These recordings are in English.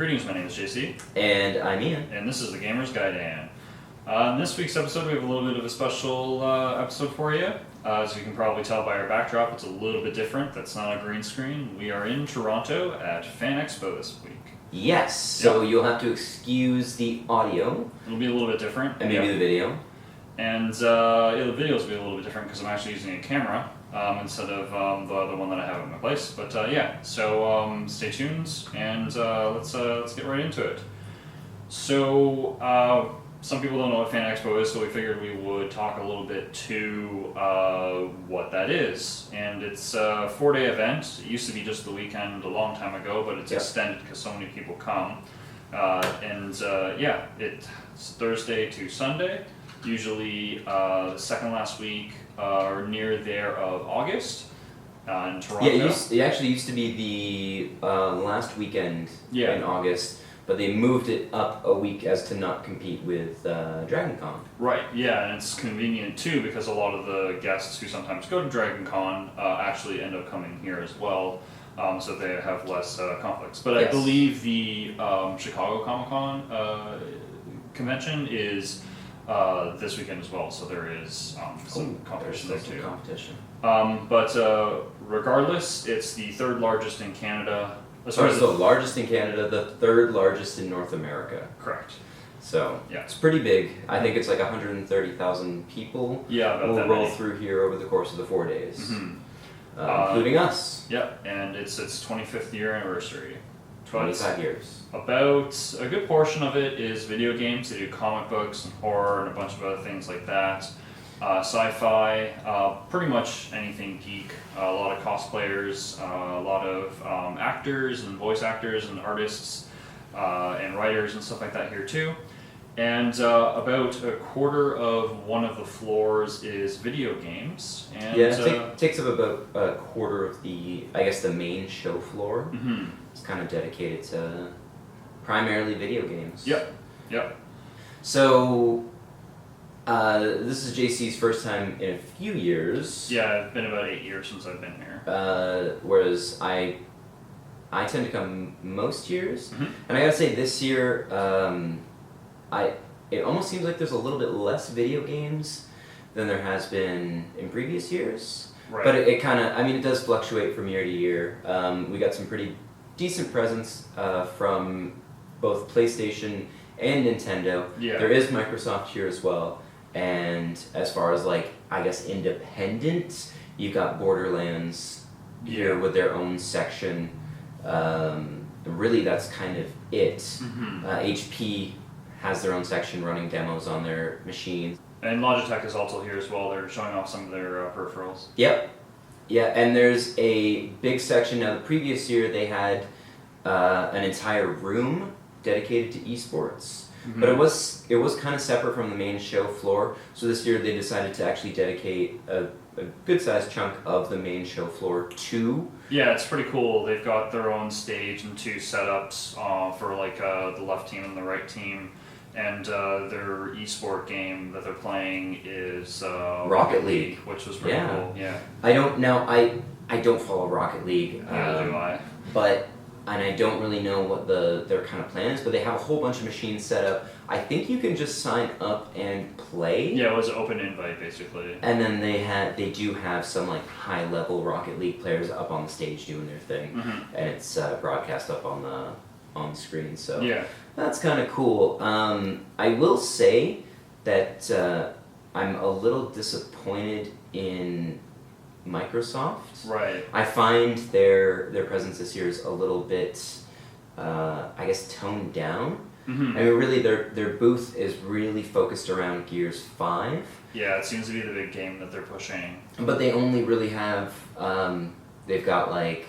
Greetings, my name is JC. And I'm Ian. And this is the Gamer's Gaiden. In this week's episode, we have a little bit of a special episode for you. As you can probably tell by our backdrop, it's a little bit different. That's not a green screen. We are in Toronto at Fan Expo this week. Yes, so you'll have to excuse the audio. It'll be a little bit different. And maybe the video. And the videos will be a little bit different because I'm actually using a camera instead of the one that I have in my place. But so stay tuned and let's get right into it. So some people don't know what Fan Expo is, so we figured we would talk a little bit to what that is. And it's a 4-day event. It used to be just the weekend a long time ago, but it's extended because so many people come. It's Thursday to Sunday. Usually the second last week or near there of August in Toronto. Yeah, it actually used to be the last weekend in August, but they moved it up a week as to not compete with Dragon Con. Right, yeah, and it's convenient too because a lot of the guests who sometimes go to Dragon Con actually end up coming here as well, so they have less conflicts. But I believe the Chicago Comic-Con convention is this weekend as well, so there is some competition there too. But regardless, it's the third largest in Canada. It's the largest in Canada, the third largest in North America. Correct. So it's pretty big. I think it's like 130,000 people will roll through here over the course of the 4 days, including us. Yeah, and it's its 25th year anniversary. 25 years. About a good portion of it is video games. They do comic books and horror and a bunch of other things like that. Sci-fi, pretty much anything geek. A lot of cosplayers, a lot of actors and voice actors and artists and writers and stuff like that here too. And about a quarter of one of the floors is video games. And, it takes up about a quarter of the main show floor. Mm-hmm. It's kind of dedicated to primarily video games. Yep. So, this is JC's first time in a few years. Yeah, it's been about 8 years since I've been here. Whereas I tend to come most years. Mm-hmm. And I gotta say, this year, it almost seems like there's a little bit less video games than there has been in previous years. Right. But it kind of, it does fluctuate from year to year. We got some pretty decent presents from both PlayStation and Nintendo. Yeah. There is Microsoft here as well. And as far as independent, you've got Borderlands here with their own section. Really, that's kind of it. Mm-hmm. HP has their own section running demos on their machines. And Logitech is also here as well. They're showing off some of their peripherals. Yep. Yeah, and there's a big section. Now, the previous year they had an entire room dedicated to esports. Mm-hmm. But it was kind of separate from the main show floor. So this year they decided to actually dedicate a good-sized chunk of the main show floor to. Yeah, it's pretty cool. They've got their own stage and two setups for the left team and the right team. And their esport game that they're playing is Rocket League, which was pretty cool. Yeah. I don't follow Rocket League. Neither do I. And I don't really know what their kind of plan is, but they have a whole bunch of machines set up. I think you can just sign up and play. Yeah, it was an open invite basically. And then they do have some high level Rocket League players up on the stage doing their thing, and it's broadcast up on the screen. So that's kind of cool. I will say that I'm a little disappointed in Microsoft. Right. I find their presence this year is a little bit, toned down. Mm-hmm. Really, their booth is really focused around Gears 5. Yeah, it seems to be the big game that they're pushing. But they only really have, they've got I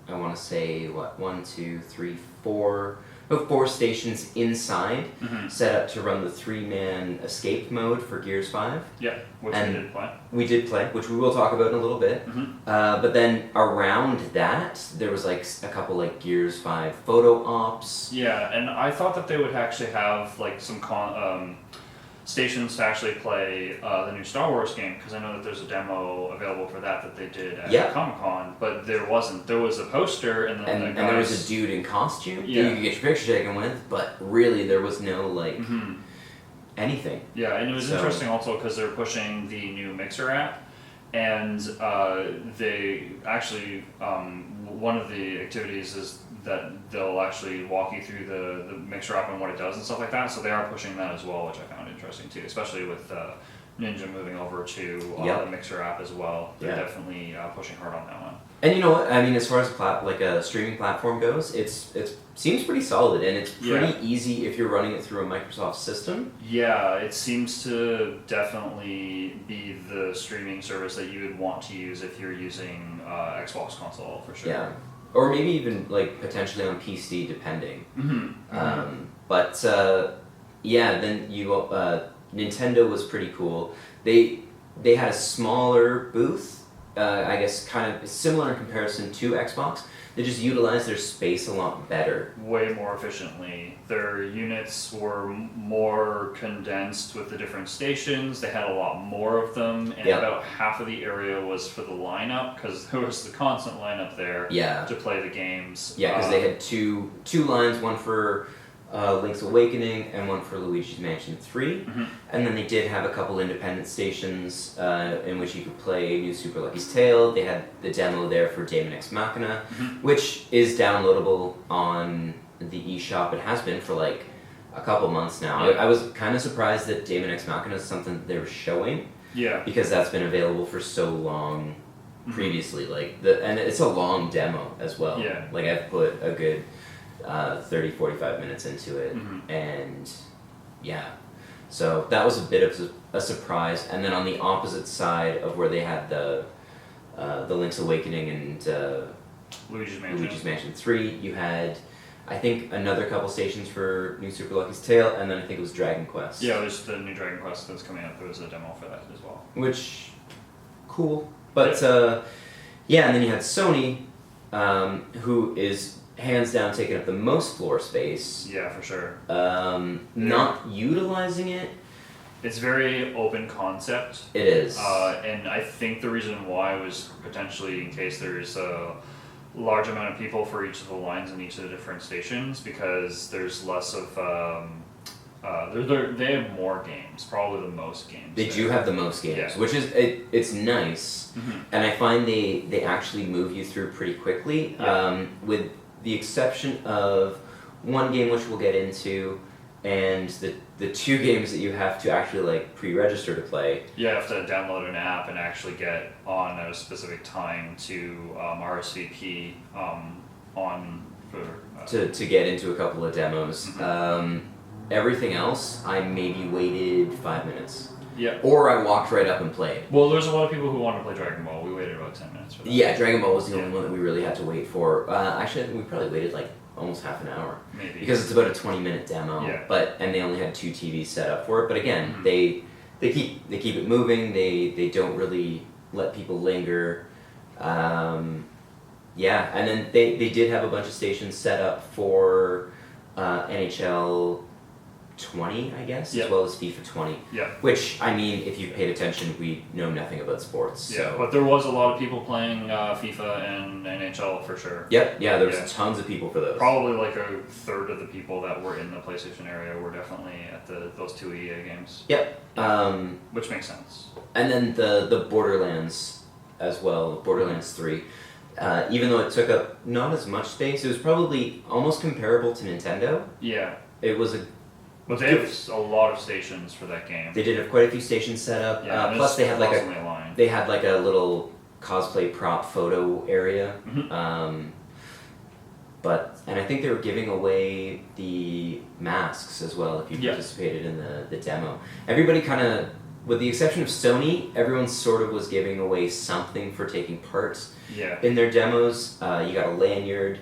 want to say, 4 stations inside set up to run the 3-man escape mode for Gears 5. Yeah, which we did play. We did play, which we will talk about in a little bit. Mm-hmm. But then around that, there was a couple Gears 5 photo ops. Yeah, and I thought that they would actually have some stations to actually play the new Star Wars game, because I know that there's a demo available for that they did at Comic-Con, but there wasn't. There was a poster, and then and there was a dude in costume that you could get your picture taken with, but really there was no like anything. Yeah, and it was interesting also because they're pushing the new Mixer app, and they actually one of the activities is that they'll actually walk you through the Mixer app and what it does and stuff like that. So they are pushing that as well, which I found interesting too, especially with Ninja moving over to the Mixer app as well. They're definitely pushing hard on that one. And you know what? I mean, as far as a streaming platform goes, it seems pretty solid, and it's pretty easy if you're running it through a Microsoft system. Yeah, it seems to definitely be the streaming service that you would want to use if you're using Xbox console for sure. Yeah. Or maybe even like potentially on PC, depending. But then you Nintendo was pretty cool. They had a smaller booth, I guess, kind of similar in comparison to Xbox. They just utilized their space a lot better. Way more efficiently. Their units were more condensed with the different stations. They had a lot more of them, and about half of the area was for the lineup, because there was the constant lineup there to play the games. Yeah, because they had two lines, one for Link's Awakening and one for Luigi's Mansion 3. And then they did have a couple independent stations in which you could play New Super Lucky's Tale. They had the demo there for Daemon X Machina, which is downloadable on the eShop. It has been for like a couple months now. I was kind of surprised that Daemon X Machina is something that they were showing. Yeah. Because that's been available for so long previously. And it's a long demo as well. Yeah. Like I've put a good 30-45 minutes into it, and so that was a bit of a surprise. And then on the opposite side of where they had the Link's Awakening and Luigi's Mansion 3, you had, I think, another couple stations for New Super Lucky's Tale, and then I think it was Dragon Quest. Yeah, there's the new Dragon Quest that's coming out. There was a demo for that as well. Which, cool. But, and then you had Sony, who is hands down taking up the most floor space. Yeah, for sure. Not utilizing it. It's very open concept. It is. And I think the reason why was potentially in case there's a large amount of people for each of the lines in each of the different stations, because there's less of they have more games, probably the most games. They do have the most games, which is it's nice, and I find they actually move you through pretty quickly. With the exception of one game which we'll get into, and the two games that you have to actually like pre-register to play. You have to download an app and actually get on at a specific time to RSVP to get into a couple of demos. Everything else, I maybe waited 5 minutes. Yeah. Or I walked right up and played. Well, there's a lot of people who wanted to play Dragon Ball. We waited about 10 minutes for that. Yeah, Dragon Ball was the only one that we really had to wait for. Actually, I think we probably waited like almost half an hour. Maybe. Because it's about a 20-minute demo. Yeah. And they only had 2 TVs set up for it. But again, they keep it moving. They don't really let people linger. And then they did have a bunch of stations set up for NHL 20, I guess, as well as FIFA 20. Yeah. Which, I mean, if you've paid attention, we know nothing about sports. Yeah, so. But there was a lot of people playing FIFA and NHL for sure. Yep, yeah, there was tons of people for those. Probably like a third of the people that were in the PlayStation area were definitely at those two EA games. Yep. Which makes sense. And then the Borderlands as well, Borderlands 3. Even though it took up not as much space, it was probably almost comparable to Nintendo. Yeah. It was But they have a lot of stations for that game. They did have quite a few stations set up. Yeah, plus they had like a little cosplay prop photo area. And I think they were giving away the masks as well if you participated in the demo. Everybody kind of, with the exception of Sony, everyone sort of was giving away something for taking part in their demos. You got a lanyard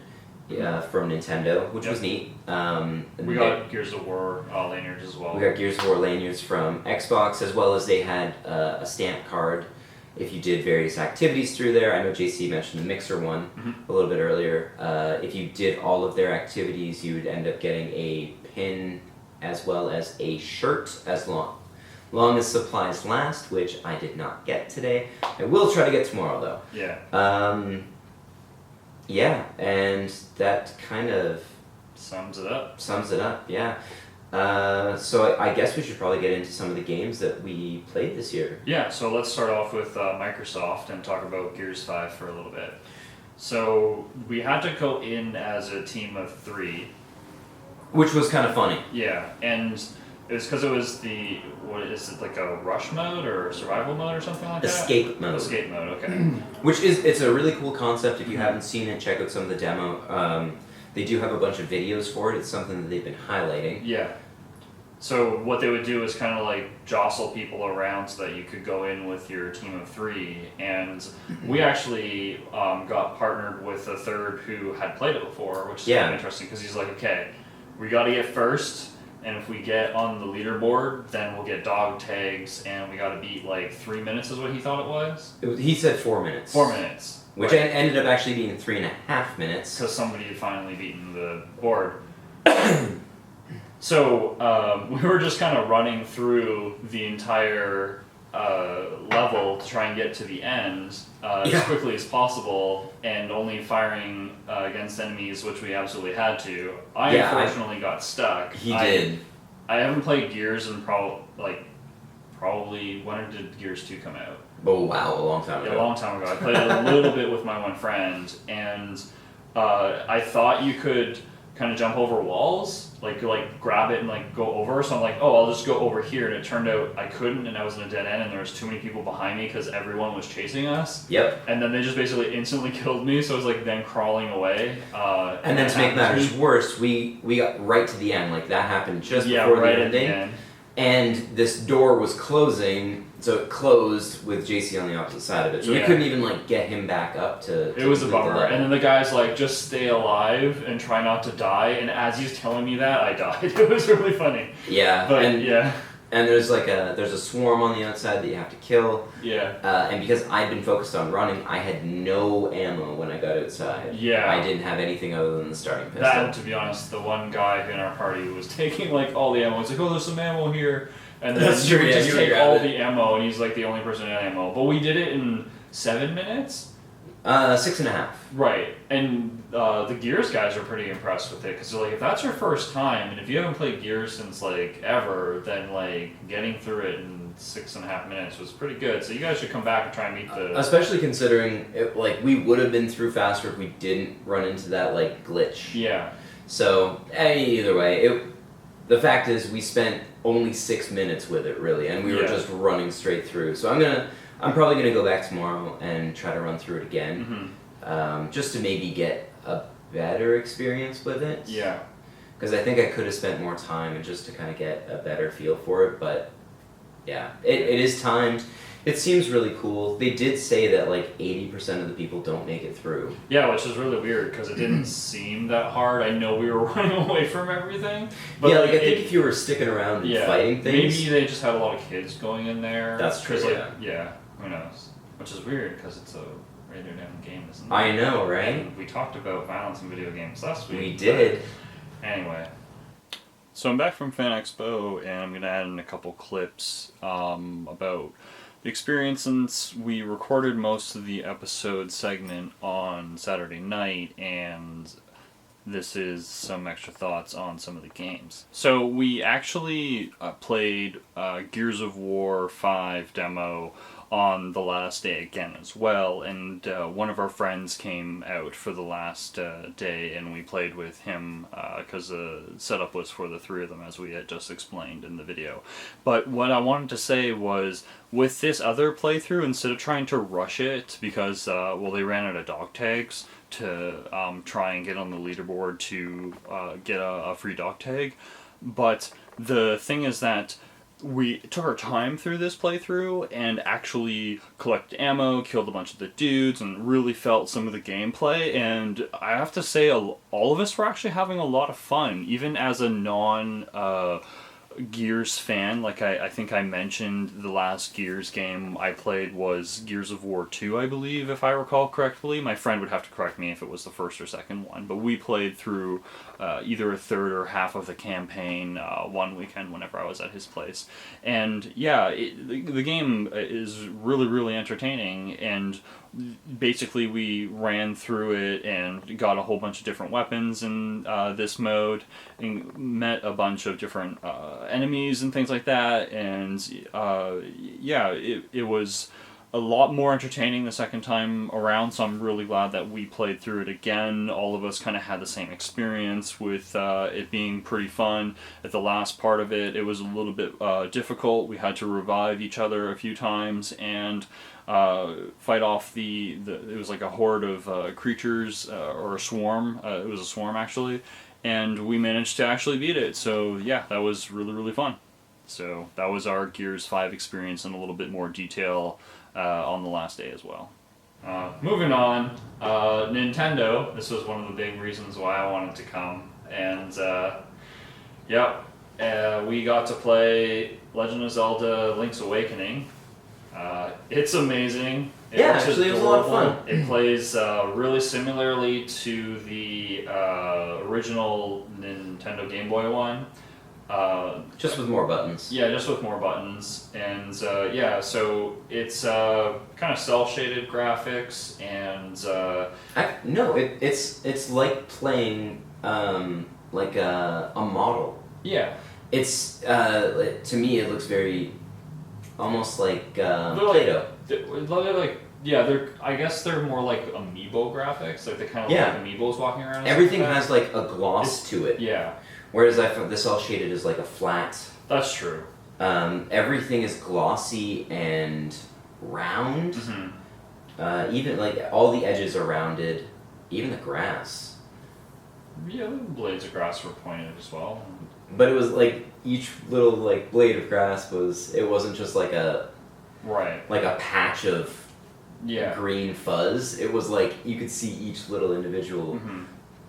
from Nintendo, which was neat. We got Gears of War lanyards as well. We got Gears of War lanyards from Xbox, as well as they had a stamp card if you did various activities through there. I know JC mentioned the Mixer one a little bit earlier. If you did all of their activities, you would end up getting a pin as well as a shirt, as long long as supplies last, which I did not get today. I will try to get tomorrow, though. Yeah. Yeah, and that kind of... Sums it up. Yeah. So I guess we should probably get into some of the games that we played this year. Yeah, so let's start off with Microsoft and talk about Gears 5 for a little bit. So we had to go in as a team of 3. Which was kind of funny. Yeah, and it was because it was what is it, like a rush mode or survival mode or something like that? Escape mode. Escape mode, okay. Which it's a really cool concept. If you haven't seen it, check out some of the demo. They do have a bunch of videos for it. It's something that they've been highlighting. Yeah. So what they would do is kind of like jostle people around so that you could go in with your team of 3. And we actually got partnered with a third who had played it before, which is kind of interesting because he's like, okay, we got to get first, and if we get on the leaderboard, then we'll get dog tags, and we got to beat like 3 minutes is what he thought it was. He said 4 minutes. 4 minutes. Which ended up actually being 3.5 minutes. Because somebody had finally beaten the board. So we were just kind of running through the entire level to try and get to the end as quickly as possible, and only firing against enemies, which we absolutely had to. I unfortunately got stuck. He did. I haven't played Gears in probably, when did Gears 2 come out? Oh wow, a long time ago. Yeah, a long time ago. I played it a little bit with my one friend, and I thought you could kind of jump over walls, like grab it and like go over. So I'm like, oh, I'll just go over here, and it turned out I couldn't, and I was in a dead end, and there was too many people behind me because everyone was chasing us. Yep. And then they just basically instantly killed me, so I was like then crawling away. And then to make matters worse, we got right to the end. Like that happened just before right the ending. At the end. And this door was closing, so it closed with JC on the opposite side of it. So we couldn't even like get him back up to it was a bummer. And then the guy's like, just stay alive and try not to die. And as he's telling me that, I died. It was really funny. Yeah. But and there's a swarm on the outside that you have to kill. Yeah. And because I'd been focused on running, I had no ammo when I got outside. Yeah. I didn't have anything other than the starting pistol. That, to be honest, the one guy in our party was taking like all the ammo. He's like, oh, there's some ammo here. And then That's true, he would just take all the ammo, and he's like the only person in ammo. But we did it in 7 minutes. 6.5. Right, and the Gears guys are pretty impressed with it because they're like, if that's your first time, and if you haven't played Gears since like ever, then like getting through it in 6.5 minutes was pretty good. So you guys should come back and try and meet the. Especially considering we would have been through faster if we didn't run into that like glitch. Yeah. So either way, the fact is we spent only 6 minutes with it really, and we were just running straight through. So I'm probably gonna go back tomorrow and try to run through it again, just to maybe get a better experience with it. Yeah. Because I think I could have spent more time and just to kind of get a better feel for it, but yeah, it is timed. It seems really cool. They did say that like 80% of the people don't make it through. Yeah, which is really weird because it didn't seem that hard. I know we were running away from everything. But yeah, I think if you were sticking around and fighting things... Maybe they just had a lot of kids going in there. That's true, who knows? Which is weird because it's a rated M game, isn't it? I know, right? And we talked about violence in video games last week. We did. Anyway. So I'm back from Fan Expo, and I'm going to add in a couple clips about the experience, since we recorded most of the episode segment on Saturday night, and this is some extra thoughts on some of the games. So we actually played Gears of War 5 demo on the last day again as well, and one of our friends came out for the last day, and we played with him because the setup was for the 3 of them, as we had just explained in the video. But what I wanted to say was, with this other playthrough, instead of trying to rush it because they ran out of dog tags to try and get on the leaderboard to get a free dog tag, but the thing is that we took our time through this playthrough and actually collected ammo, killed a bunch of the dudes, and really felt some of the gameplay. And I have to say, all of us were actually having a lot of fun, even as a Gears fan. Like I think I mentioned the last Gears game I played was Gears of War 2, I believe, if I recall correctly. My friend would have to correct me if it was the first or second one, but we played through either a third or half of the campaign one weekend whenever I was at his place. And yeah, the game is really, really entertaining, and basically we ran through it and got a whole bunch of different weapons in this mode and met a bunch of different enemies and things like that, and yeah, it was a lot more entertaining the second time around, so I'm really glad that we played through it again. All of us kind of had the same experience with it being pretty fun. At the last part of it, it was a little bit difficult. We had to revive each other a few times and fight off it was like a horde of creatures, or a swarm. It was a swarm, actually, and we managed to actually beat it. So yeah, that was really, really fun. So that was our Gears 5 experience in a little bit more detail on the last day as well. Moving on, Nintendo. This was one of the big reasons why I wanted to come, and yep, we got to play Legend of Zelda: Link's Awakening. It's amazing. Actually, it was a lot of fun. It plays really similarly to the original Nintendo Game Boy one. Just with more buttons. Yeah, just with more buttons. And yeah, so it's kind of cel-shaded graphics, and it's like playing like a model. Yeah. It's to me it looks very almost like Play-Doh. I guess they're more like amiibo graphics. Like they kind of look like amiibos walking around. Everything has like a gloss to it. Yeah. Whereas I found this all shaded as like a flat. That's true. Everything is glossy and round. Mm-hmm. Even like all the edges are rounded. Even the grass. Yeah, the blades of grass were pointed as well. But it was like each little like blade of grass wasn't just like a patch of green fuzz. It was like you could see each little individual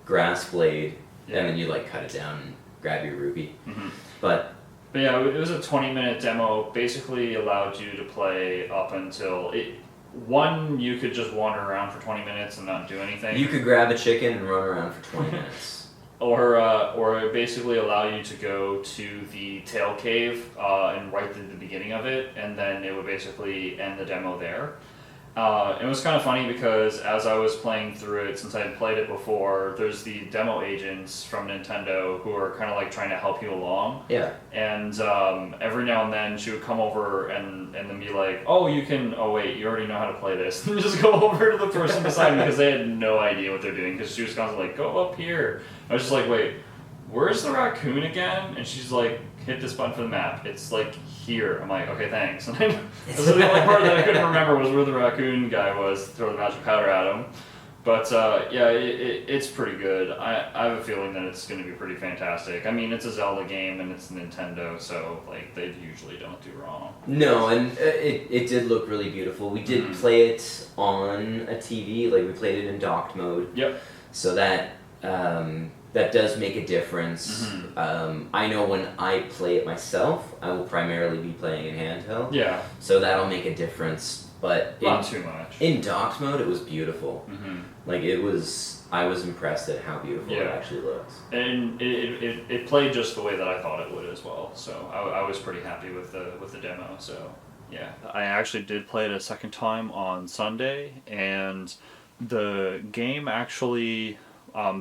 grass blade. Yeah. And then you like cut it down and grab your rupee. Mm-hmm. But yeah, it was a 20-minute demo. Basically allowed you to play up until you could just wander around for 20 minutes and not do anything. You could grab a chicken and run around for 20 minutes. Or it basically allow you to go to the tail cave and right at the beginning of it, and then it would basically end the demo there. It was kind of funny because as I was playing through it, since I had played it before, there's the demo agents from Nintendo who are kind of like trying to help you along. Yeah. And every now and then she would come over and then be like, oh wait, you already know how to play this. And just go over to the person beside me because they had no idea what they're doing, because she was constantly like, go up here. I was just like, wait, where's the raccoon again? And she's like, hit this button for the map. It's like here. I'm like, okay, thanks. And the only part that I couldn't remember was where the raccoon guy was. Throw the magic powder at him. But yeah, it's pretty good. I have a feeling that it's going to be pretty fantastic. I mean, it's a Zelda game and it's Nintendo, so like they usually don't do wrong. No, and it did look really beautiful. We did play it on a TV. Like we played it in docked mode. Yep. So that does make a difference. I know when I play it myself, I will primarily be playing in handheld. Yeah. So that'll make a difference, but not too much. In docked mode, it was beautiful. Like I was impressed at how beautiful it actually looks. And it played just the way that I thought it would as well. So I was pretty happy with the demo. So yeah, I actually did play it a second time on Sunday, and the game actually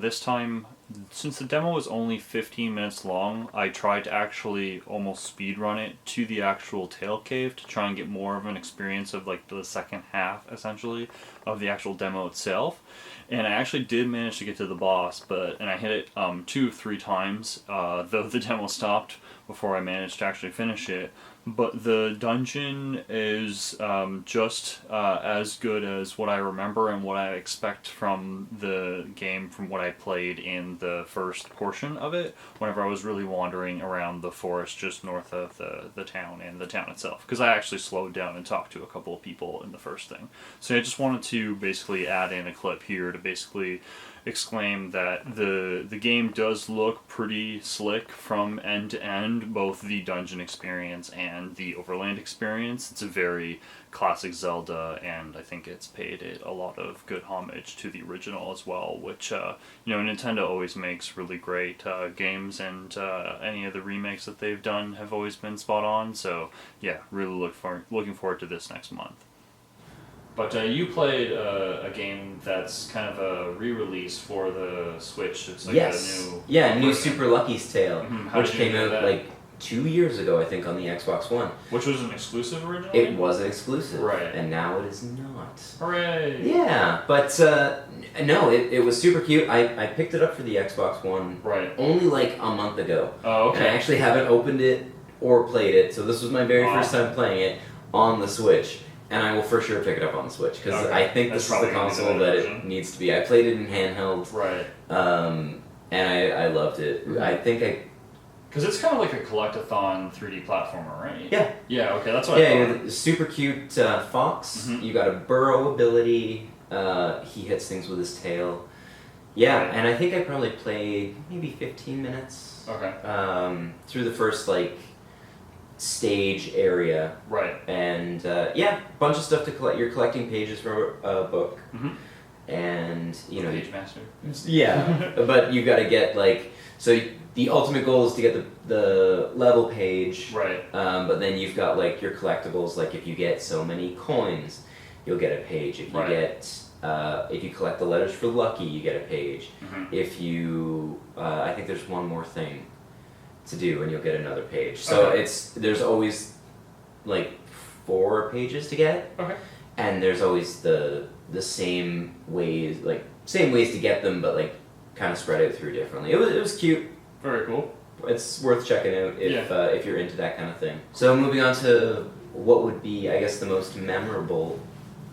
this time, since the demo was only 15 minutes long, I tried to actually almost speed run it to the actual tail cave to try and get more of an experience of like the second half, essentially, of the actual demo itself. And I actually did manage to get to the boss, and I hit it 2-3 times, though the demo stopped before I managed to actually finish it. But the dungeon is just as good as what I remember and what I expect from the game, from what I played in the first portion of it, whenever I was really wandering around the forest just north of the town and the town itself. Because I actually slowed down and talked to a couple of people in the first thing. So I just wanted to basically add in a clip here to basically exclaim that the game does look pretty slick from end to end, both the dungeon experience and the overland experience. It's a very classic Zelda, and I think it's paid it a lot of good homage to the original as well, which Nintendo always makes really great games, and any of the remakes that they've done have always been spot on. So yeah, really looking forward to this next month. But you played a game that's kind of a re-release for the Switch. It's like a new Super Lucky's Tale, which came out like 2 years ago, I think, on the Xbox One. Which was an exclusive originally? It was an exclusive. Right. And now it is not. Hooray! Yeah, but no, it was super cute. I picked it up for the Xbox One only like a month ago. Oh, okay. And I actually haven't opened it or played it, so this was my very first time playing it on the Switch. And I will for sure pick it up on the Switch, because I think this is the console that it needs to be. I played it in handheld, and I loved it. I think because it's kind of like a collect-a-thon 3D platformer, right? Yeah. Yeah, okay, that's what I thought. Yeah, super cute fox. You got a burrow ability. He hits things with his tail. Yeah, and I think I probably played maybe 15 minutes. Okay. Through the first, like, stage area. Right. And bunch of stuff to collect. You're collecting pages for a book. And Page master. Yeah. But you've got to get so the ultimate goal is to get the level page. Right. But then you've got your collectibles, if you get so many coins, you'll get a page. If you get if you collect the letters for Lucky, you get a page. If you I think there's one more thing to do and you'll get another page. So there's always 4 pages to get. Okay. And there's always the same ways to get them, but kind of spread out through differently. It was cute. Very cool. It's worth checking out if you're into that kind of thing. So moving on to what would be, I guess, the most memorable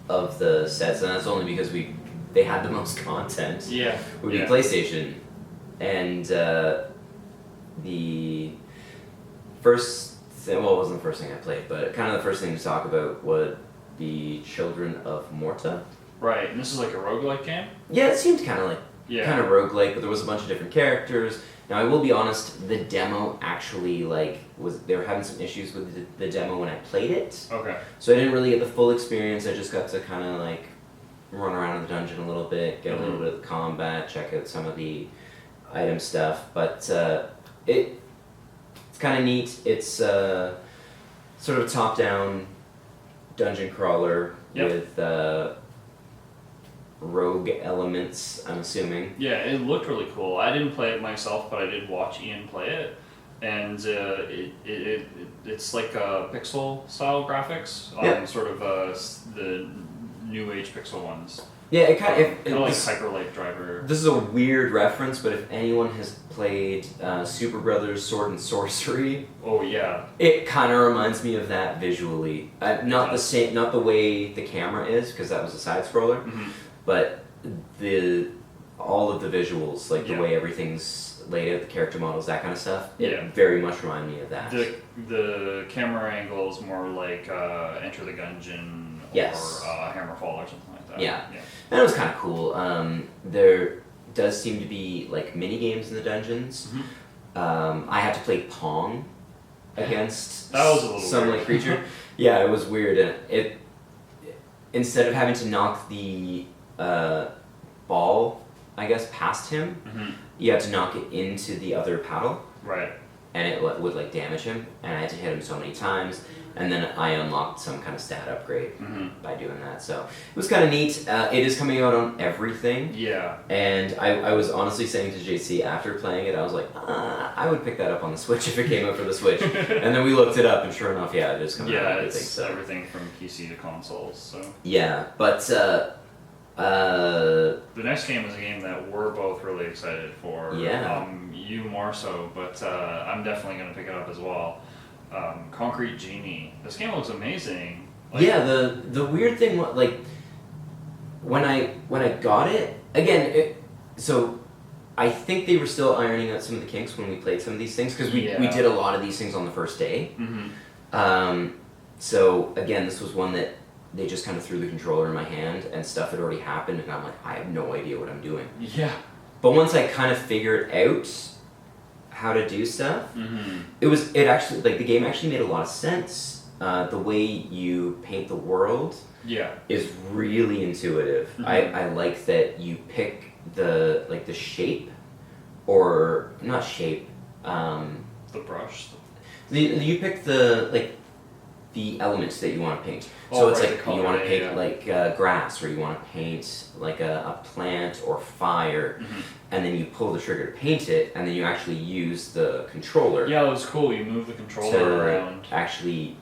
of the sets, and that's only because they had the most content. Yeah. Would be PlayStation, and the first thing, well, it wasn't the first thing I played, but kind of the first thing to talk about would be Children of Morta. Right, and this is like a roguelike game? Yeah, it seemed kind of kind of roguelike, but there was a bunch of different characters. Now, I will be honest, the demo actually, they were having some issues with the demo when I played it. Okay. So I didn't really get the full experience. I just got to kind of, run around in the dungeon a little bit, get a little bit of the combat, check out some of the item stuff. But it's kind of neat. It's sort of top-down dungeon crawler with rogue elements, I'm assuming. Yeah, it looked really cool. I didn't play it myself, but I did watch Ian play it, and it's like pixel style graphics, sort of the new age pixel ones. Yeah, it kind of like Hyper Light Driver. This is a weird reference, but if anyone has played Super Brothers Sword and Sorcery, it kind of reminds me of that visually. Not the way the camera is, because that was a side scroller. But all of the visuals, the way everything's laid out, the character models, that kind of stuff, it very much remind me of that. The camera angle is more like Enter the Gungeon or Hammerfall or something like that. Yeah. And it was kind of cool. There does seem to be some mini-games in the dungeons. I had to play Pong against some creature. Yeah, it was weird. And instead of having to knock the ball, I guess, past him, you had to knock it into the other paddle. Right. And it would damage him, and I had to hit him so many times, and then I unlocked some kind of stat upgrade by doing that. So it was kind of neat. It is coming out on everything. Yeah. And I was honestly saying to JC after playing it, I was like, I would pick that up on the Switch if it came out for the Switch. And then we looked it up, and sure enough, it is coming out on everything. It's everything from PC to consoles. So. Yeah, but the next game is a game that we're both really excited for. Yeah. You more so, but I'm definitely going to pick it up as well. Concrete Genie. This game looks amazing. The weird thing, when I got it again, so I think they were still ironing out some of the kinks when we played some of these things, because we did a lot of these things on the first day. So again, this was one that they just kind of threw the controller in my hand and stuff had already happened, and I'm like, I have no idea what I'm doing. Yeah. But once I kind of figured out how to do stuff, it actually, like, the game actually made a lot of sense. The way you paint the world is really intuitive. I like that you pick the shape, or not shape, the brush. You pick the elements that you want to paint. So it's like you want to paint like grass, or you want to paint like a plant or fire, and then you pull the trigger to paint it, and then you actually use the controller. Yeah, it was cool. You move the controller around. Actually,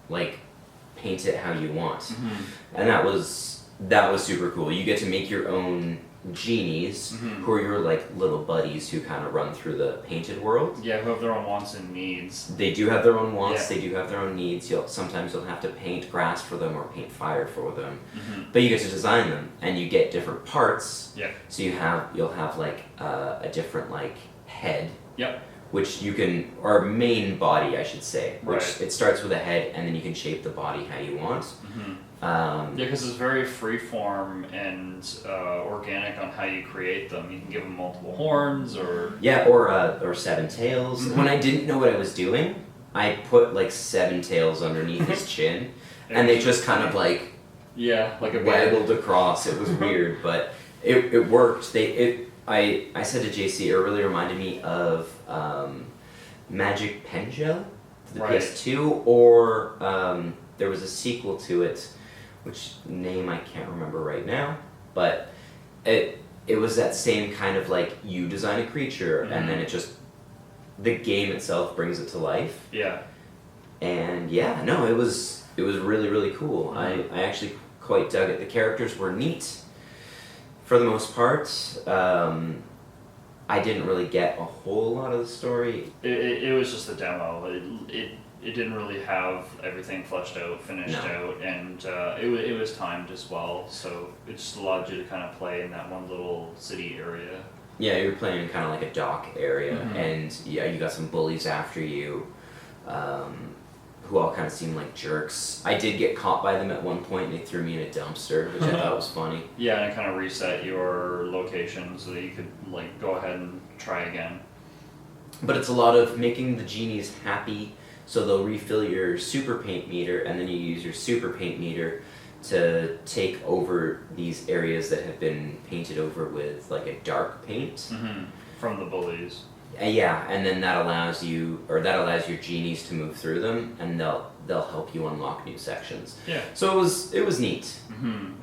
like, paint it how you want, and that was super cool. You get to make your own genies, who are your like little buddies who kind of run through the painted world. Yeah, who have their own wants and needs. They do have their own wants. They do have their own needs. Sometimes you'll have to paint grass for them or paint fire for them, but you get to design them, and you get different parts. Yeah. So you'll have like a different like head. Yep. Which you can, or main body, I should say. Which Right. it starts with a head, and then you can shape the body how you want. Yeah, because it's very freeform and organic on how you create them. You can give them multiple horns, or or 7 tails. When I didn't know what I was doing, I put like 7 tails underneath his chin, and they just kind of like like a waggled across. It was weird, but it worked. I said to JC, it really reminded me of Magic Pen Gel, the PS2, or there was a sequel to it, which name I can't remember right now, but it was that same kind of like, you design a creature, and then the game itself brings it to life. Yeah. And it was really, really cool. I actually quite dug it. The characters were neat for the most part. I didn't really get a whole lot of the story. It was just a demo. It didn't really have everything fleshed out, finished out, and it was timed as well, so it just allowed you to kind of play in that one little city area. Yeah, you were playing in kind of like a dock area, and you got some bullies after you, who all kind of seemed like jerks. I did get caught by them at one point, and they threw me in a dumpster, which I thought was funny. Yeah, and it kind of reset your location so that you could like go ahead and try again. But it's a lot of making the genies happy, so they'll refill your super paint meter, and then you use your super paint meter to take over these areas that have been painted over with like a dark paint. From the bullies. And then that allows your genies to move through them, and they'll help you unlock new sections. Yeah. So it was neat.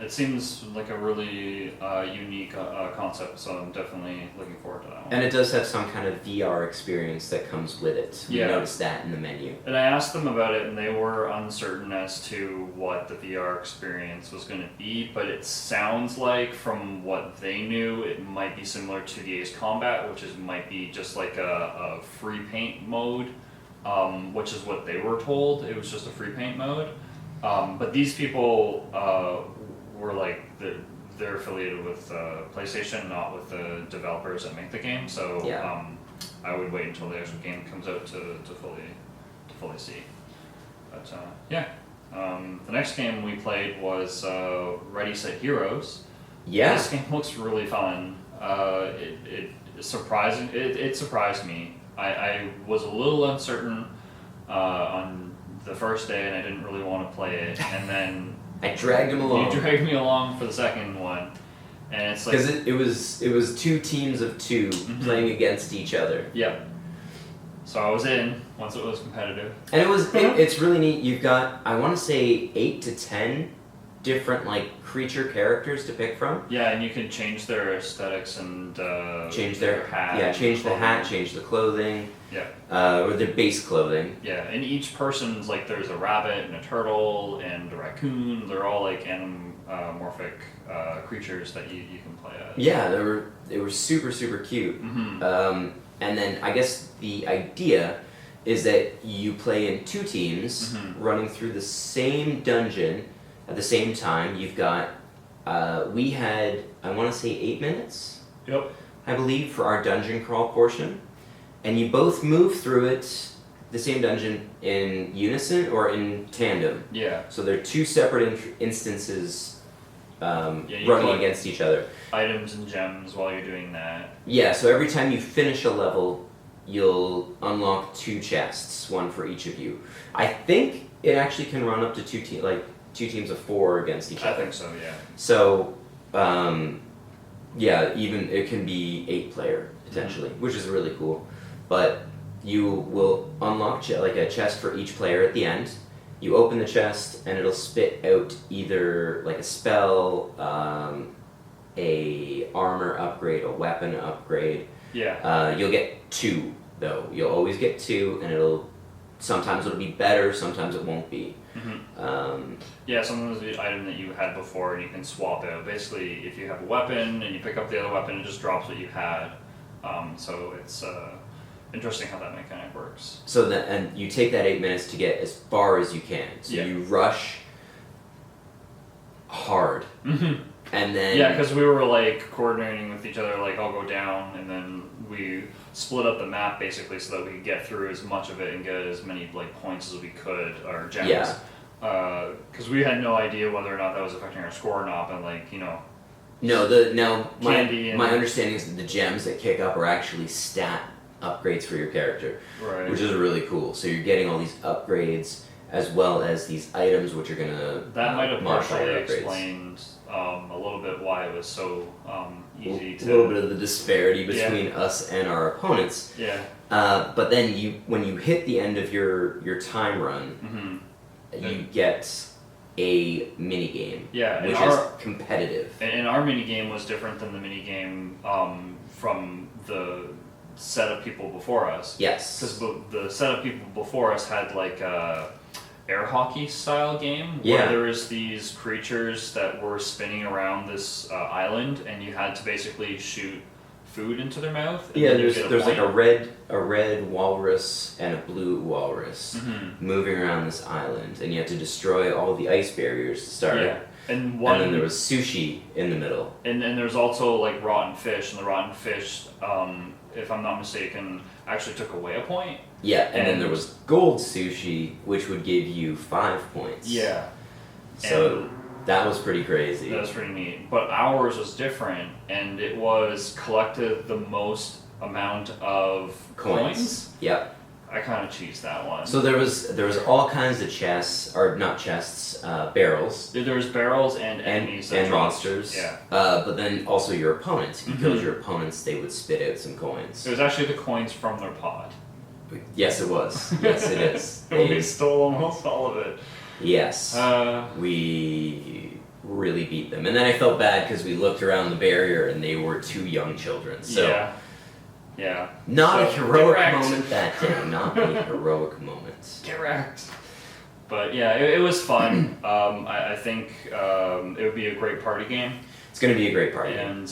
It seems like a really unique concept, so I'm definitely looking forward to that one. And it does have some kind of VR experience that comes with it. You notice that in the menu. And I asked them about it, and they were uncertain as to what the VR experience was going to be, but it sounds like, from what they knew, it might be similar to the Ace Combat, which might be just like a free paint mode, which is what they were told. It was just a free paint mode. But these people were like, they're affiliated with PlayStation, not with the developers that make the game. So I would wait until the actual game comes out to fully see. But the next game we played was Ready Set Heroes. Yeah. This game looks really fun. It surprised me. I was a little uncertain on the first day, and I didn't really want to play it, and then I dragged him along. You dragged me along for the second one, and it's like, because it was 2 teams of 2 playing against each other. Yep. So I was in once it was competitive, and it's really neat. You've got, I want to say, 8 to 10 different like creature characters to pick from. Yeah, and you can change their aesthetics and change their hat. Yeah, change the hat, change the clothing. Yeah. Or their base clothing. Yeah, and each person's like, there's a rabbit and a turtle and a raccoon. They're all like anamorphic creatures that you can play as. Yeah, they were super, super cute. And then I guess the idea is that you play in 2 teams running through the same dungeon at the same time. You've got, we had, I want to say 8 minutes, Yep. I believe, for our dungeon crawl portion. And you both move through it the same dungeon in unison or in tandem. Yeah. So they're two separate instances running against each other. Items and gems while you're doing that. Yeah, so every time you finish a level, you'll unlock 2 chests, one for each of you. I think it actually can run up to 2 teams of 4 against each other. I think so, yeah. So, yeah, even it can be 8-player potentially, which is really cool. But you will unlock a chest for each player at the end. You open the chest and it'll spit out either like a spell, a armor upgrade, a weapon upgrade. Yeah. You'll get 2 though. You'll always get 2, and sometimes it'll be better, sometimes it won't be. Mm-hmm. Yeah, sometimes the item that you had before you can swap out. Basically, if you have a weapon and you pick up the other weapon, it just drops what you had. So it's interesting how that mechanic works. So and you take that 8 minutes to get as far as you can. So you rush hard. Mm-hmm. And then... Yeah, because we were like coordinating with each other, like I'll go down, and then we split up the map basically so that we could get through as much of it and get as many like points as we could, or gems. Yeah. Because we had no idea whether or not that was affecting our score or not, but like, No, my and understanding is that the gems that kick up are actually stat upgrades for your character. Right. Which is really cool. So you're getting all these upgrades as well as these items which are going to that might have modify partially your upgrades. explained a little bit why it was so easy to... A little bit of the disparity between us and our opponents. Yeah. But then when you hit the end of your time run, you get a mini game, which is competitive. And our mini game was different than the mini game from the set of people before us. Yes. Because the set of people before us had like a air hockey style game where there was these creatures that were spinning around this island, and you had to basically shoot food into their mouth. And there's like a red walrus and a blue walrus moving around this island, and you have to destroy all the ice barriers to start. Yeah. And then there was sushi in the middle. And there's also like rotten fish, and the rotten fish, if I'm not mistaken, actually took away a point. Yeah, and then there was gold sushi, which would give you 5 points. Yeah. So that was pretty crazy. That was pretty neat. But ours was different, and it was collected the most amount of coins. Yep. I kind of cheesed that one. So there was all kinds of chests, or not chests, barrels. There was barrels and enemies and monsters. Yeah. But then also your opponents. If you killed your opponents, they would spit out some coins. It was actually the coins from their pod. Yes, it was. Yes, it is. We stole almost all of it. Yes. We really beat them. And then I felt bad because we looked around the barrier and they were 2 young children. So yeah. Not a heroic moment that day. Not a heroic moment. Get wrecked. But yeah, it was fun. I think it would be a great party game. It's going to be a great party game.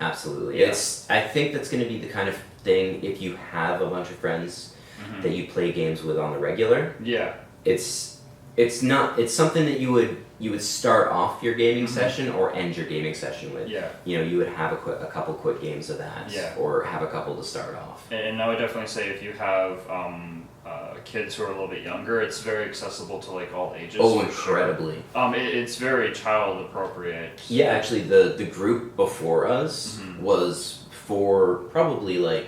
Absolutely. Yeah. I think that's going to be the kind of thing, if you have a bunch of friends that you play games with on the regular. Yeah. It's something that you would start off your gaming session or end your gaming session with. Yeah. You would have a couple quick games of that. Yeah. Or have a couple to start off. And I would definitely say if you have kids who are a little bit younger, it's very accessible to like all ages. Oh, incredibly. It's very child appropriate. Yeah, actually, the group before us was for probably like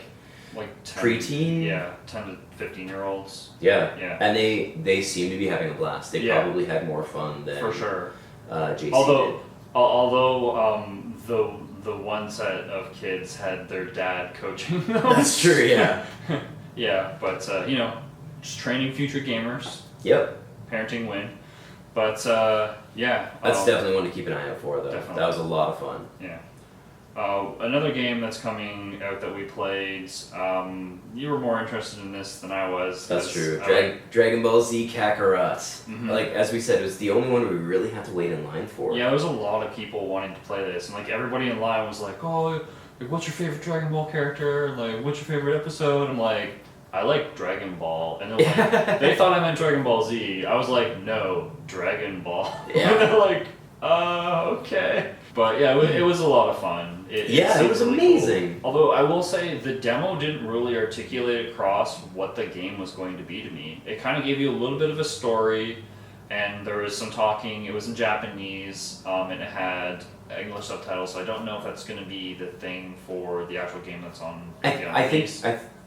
10, preteen. Yeah, 10 to 15-year-olds. Yeah. Yeah. And they seem to be having a blast. They probably had more fun than for sure. JC although did. the one set of kids had their dad coaching them. That's true. Yeah. Yeah, but just training future gamers. Yep. Parenting win. But yeah. That's definitely one to keep an eye out for, though. Definitely. That was a lot of fun. Yeah. Another game that's coming out that we played, you were more interested in this than I was. That's true. Dragon Ball Z Kakarot. Like, as we said, it was the only one we really had to wait in line for. Yeah, there was a lot of people wanting to play this, and like everybody in line was like, oh, like, what's your favorite Dragon Ball character? Like, what's your favorite episode? I'm like, I like Dragon Ball. And they're like, they thought I meant Dragon Ball Z. I was like, no, Dragon Ball. Yeah. And they're like, okay. But yeah, it was a lot of fun. It was really amazing. Cool. Although I will say the demo didn't really articulate across what the game was going to be to me. It kind of gave you a little bit of a story, and there was some talking. It was in Japanese, and it had English subtitles. So I don't know if that's going to be the thing for the actual game that's on.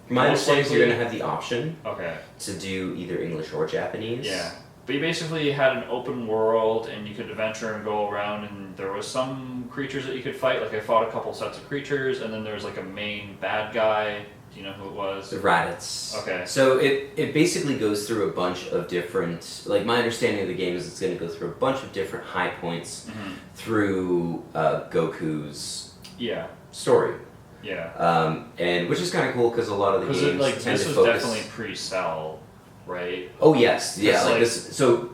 My understanding is you're going to have the option okay. to do either English or Japanese. Yeah. But you basically had an open world, and you could adventure and go around, and there was some creatures that you could fight. Like I fought a couple sets of creatures, and then there's like a main bad guy. Do you know who it was? The Raditz. Okay. So it basically goes through a bunch of different, like my understanding of the game is it's going to go through a bunch of different high points through Goku's story. Yeah. And which is kind of cool because a lot of the games tend this to was focus... definitely pre-cell, right? Oh yes, yeah. Like this. So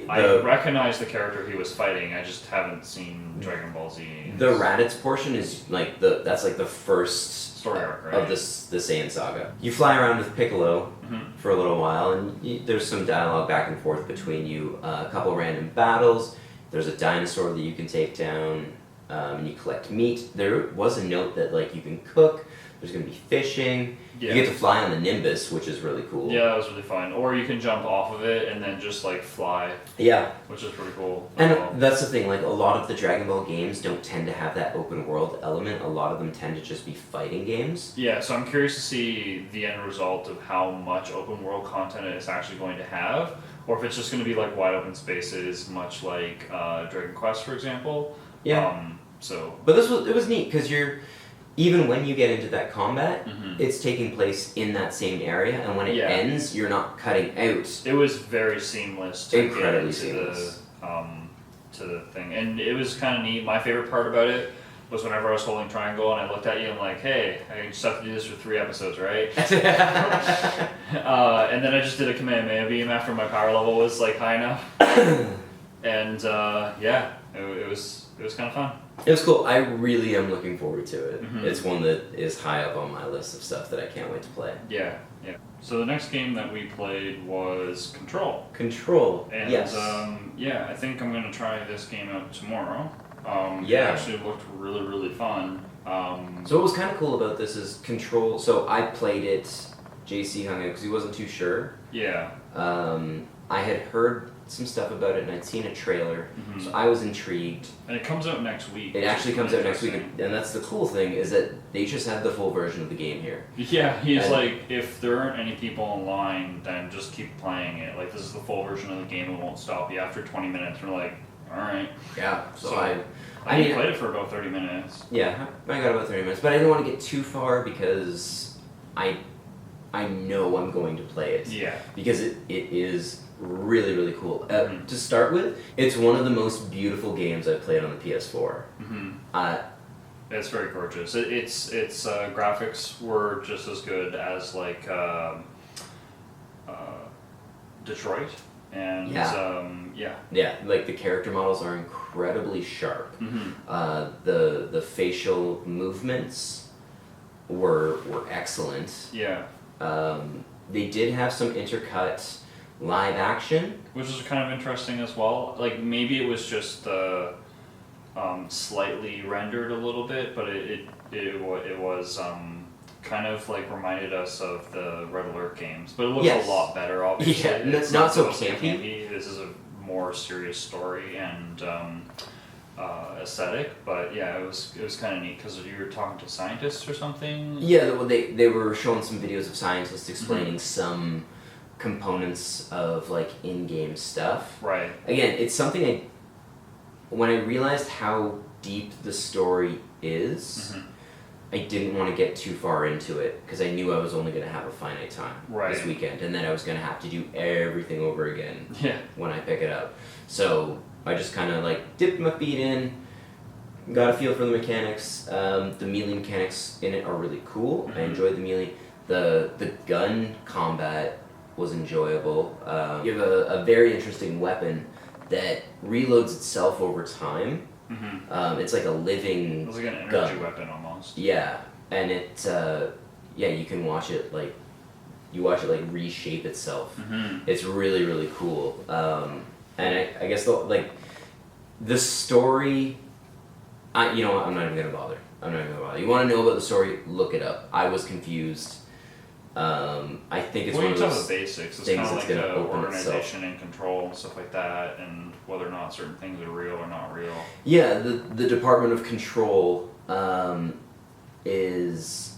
I recognize the character he was fighting. I just haven't seen Dragon Ball Z. The Raditz portion is like that's like the first story arc, right? of the Saiyan saga. You fly around with Piccolo for a little while, and there's some dialogue back and forth between you. A couple random battles. There's a dinosaur that you can take down. And you collect meat. There was a note that like you can cook. There's going to be fishing. Yeah. You get to fly on the Nimbus, which is really cool. Yeah, that was really fun. Or you can jump off of it and then just like fly. Yeah. Which is pretty cool. And that's the thing, like a lot of the Dragon Ball games don't tend to have that open world element. A lot of them tend to just be fighting games. Yeah, so I'm curious to see the end result of how much open world content it's actually going to have. Or if it's just going to be like wide open spaces, much like Dragon Quest, for example. Yeah. But it was neat because even when you get into that combat, it's taking place in that same area, and when it ends, you're not cutting out. It was very seamless to incredibly get into seamless. To the thing, and it was kind of neat. My favorite part about it was whenever I was holding triangle and I looked at you and I'm like, hey, I just have to do this for 3 episodes, right? And then I just did a Kamehameha beam after my power level was like high enough, and it was kind of fun. It was cool. I really am looking forward to it. It's one that is high up on my list of stuff that I can't wait to play. Yeah. So the next game that we played was Control. And yes. I think I'm going to try this game out tomorrow. It actually looked really, really fun. So what was kind of cool about this is Control. So I played it. JC hung out because he wasn't too sure. Yeah. I had heard some stuff about it and I'd seen a trailer, so I was intrigued. And it comes out next week. It actually comes out next week, and that's the cool thing is that they just have the full version of the game here. Yeah, he's like, if there aren't any people online, then just keep playing it. Like, this is the full version of the game, it won't stop you after 20 minutes. We're like, alright. Yeah, so I played it for about 30 minutes. Yeah, I got about 30 minutes, but I didn't want to get too far because I know I'm going to play it. Yeah. Because it is really, really cool. To start with, it's one of the most beautiful games I've played on the PS4. It's very gorgeous. Its graphics were just as good as like Detroit, and like the character models are incredibly sharp. The facial movements were excellent. Yeah. They did have some intercut live action, which is kind of interesting as well. Like maybe it was just slightly rendered a little bit, but it was kind of like reminded us of the Red Alert games, but it looks a lot better. Obviously, it's not so campy. This is a more serious story and aesthetic, but yeah, it was kind of neat because you were talking to scientists or something. Yeah, well, they were showing some videos of scientists explaining some components of like in-game stuff. Right. Again, it's something when I realized how deep the story is, I didn't want to get too far into it because I knew I was only going to have a finite time this weekend, and then I was going to have to do everything over again when I pick it up. So I just kind of like dipped my feet in, got a feel for the mechanics. The melee mechanics in it are really cool. I enjoyed the melee. The gun combat was enjoyable. You have a very interesting weapon that reloads itself over time. It's like a living It's like an energy weapon almost. Yeah, and it you can watch it like reshape itself. It's really, really cool. And I guess the story You know what? I'm not even gonna bother. You want to know about the story? Look it up. I was confused. I think it's one of those the basics. It's things kind of that's like gonna the open organization itself. and control and stuff like that, and whether or not certain things are real or not real. Yeah, the Department of Control is.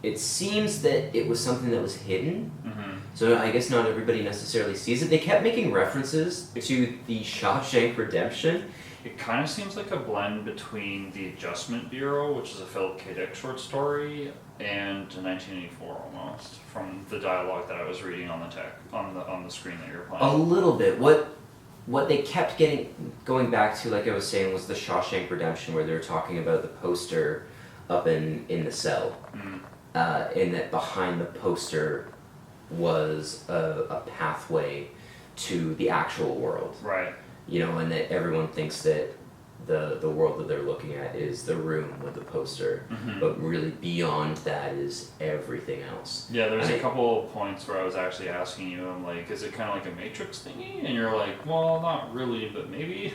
It seems that it was something that was hidden. Mm-hmm. So I guess not everybody necessarily sees it. They kept making references to the Shawshank Redemption. It kind of seems like a blend between the Adjustment Bureau, which is a Philip K. Dick short story, and 1984 almost, from the dialogue that I was reading on the screen that you're playing. A little bit. What they kept going back to, like I was saying, was the Shawshank Redemption, where they were talking about the poster up in the cell, and that behind the poster was a pathway to the actual world. Right. You know, and that everyone thinks that the world that they're looking at is the room with the poster, but really beyond that is everything else. Yeah, there's a couple of points where I was actually asking you, I'm like, is it kind of like a Matrix thingy? And you're like, well, not really, but maybe.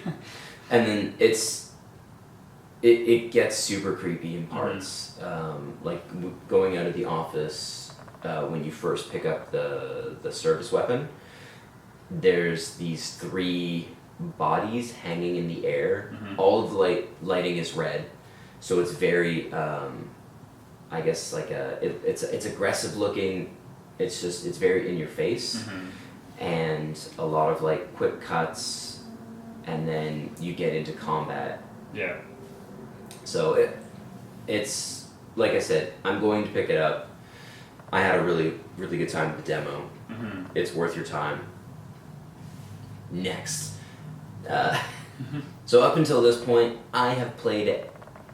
And then it gets super creepy in parts, like going out of the office when you first pick up the service weapon. There's these 3 bodies hanging in the air. All of the lighting is red, so it's very I guess like it's aggressive looking. It's very in your face, and a lot of like quick cuts, and then you get into combat. Yeah. So it's like I said, I'm going to pick it up. I had a really good time with the demo. It's worth your time. Next. So up until this point, I have played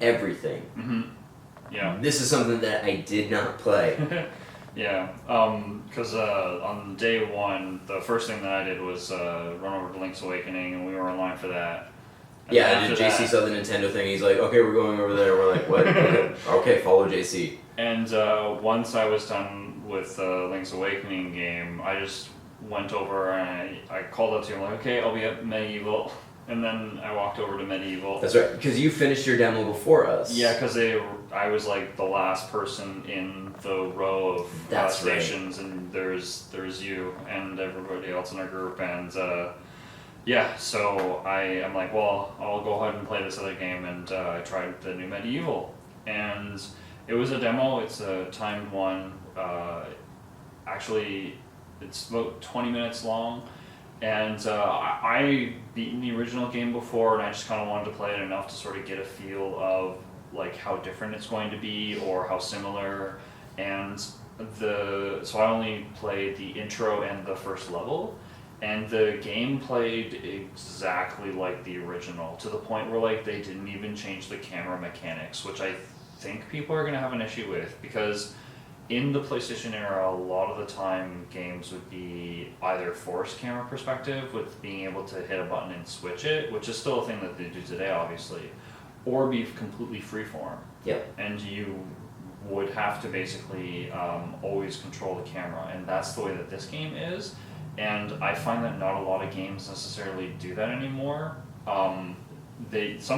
everything. Yeah. This is something that I did not play. Yeah, because on day 1, the first thing that I did was run over to Link's Awakening, and we were in line for that. And yeah, and JC saw the Nintendo thing, he's like, okay, we're going over there. We're like, what? Okay, follow JC. And once I was done with the Link's Awakening game, I just went over and I called up to him, like, okay, I'll be at Medieval. And then I walked over to Medieval. That's right, because you finished your demo before us. Yeah, because I was like the last person in the row of stations, right. And there's you and everybody else in our group, and yeah, so I'm like, well, I'll go ahead and play this other game, and I tried the new Medieval, and it was a demo. It's a timed one. Actually, it's about 20 minutes long. And I beaten the original game before, and I just kind of wanted to play it enough to sort of get a feel of like how different it's going to be or how similar. And so I only played the intro and the first level, and the game played exactly like the original, to the point where like they didn't even change the camera mechanics, which I think people are going to have an issue with, because in the PlayStation era, a lot of the time games would be either forced camera perspective with being able to hit a button and switch it, which is still a thing that they do today, obviously, or be completely freeform. Yep. And you would have to basically always control the camera, and that's the way that this game is. And I find that not a lot of games necessarily do that anymore. Some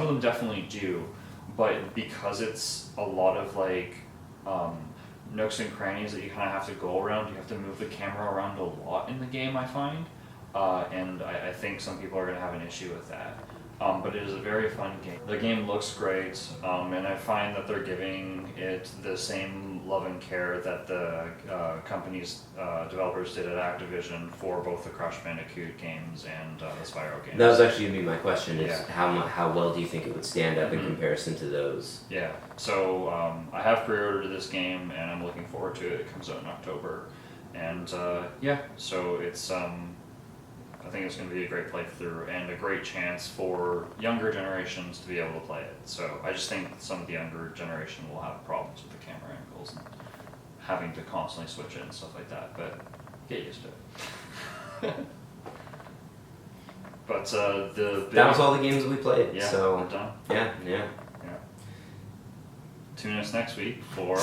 of them definitely do, but because it's a lot of like nooks and crannies that you kind of have to go around, you have to move the camera around a lot in the game, I find, and I think some people are going to have an issue with that. But it is a very fun game. The game looks great, and I find that they're giving it the same love and care that the company's developers did at Activision for both the Crash Bandicoot games and the Spyro games. That was actually going to be my question, is Yeah. how well do you think it would stand up in comparison to those? Yeah, so I have pre-ordered this game, and I'm looking forward to it. It comes out in October. And yeah, so it's... I think it's going to be a great playthrough and a great chance for younger generations to be able to play it. So I just think some of the younger generation will have problems with the camera angles and having to constantly switch it and stuff like that, but get used to it. But that was all the games that we played. Yeah, so we're done. Yeah. Tune us next week for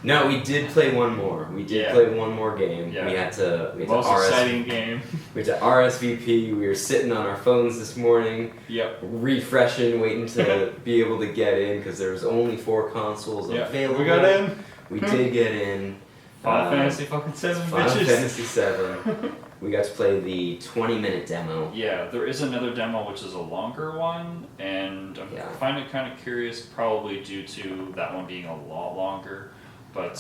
No, we did play one more. We did play one more game. Yeah. We had to Most exciting game. We had to RSVP. We were sitting on our phones this morning. Yep. Refreshing, waiting to be able to get in because there was only 4 consoles available. We got in. We did get in. Final Fantasy fucking 7, Final bitches. Fantasy 7. We got to play the 20-minute demo. Yeah, there is another demo which is a longer one, and I find it kind of curious, probably due to that one being a lot longer. But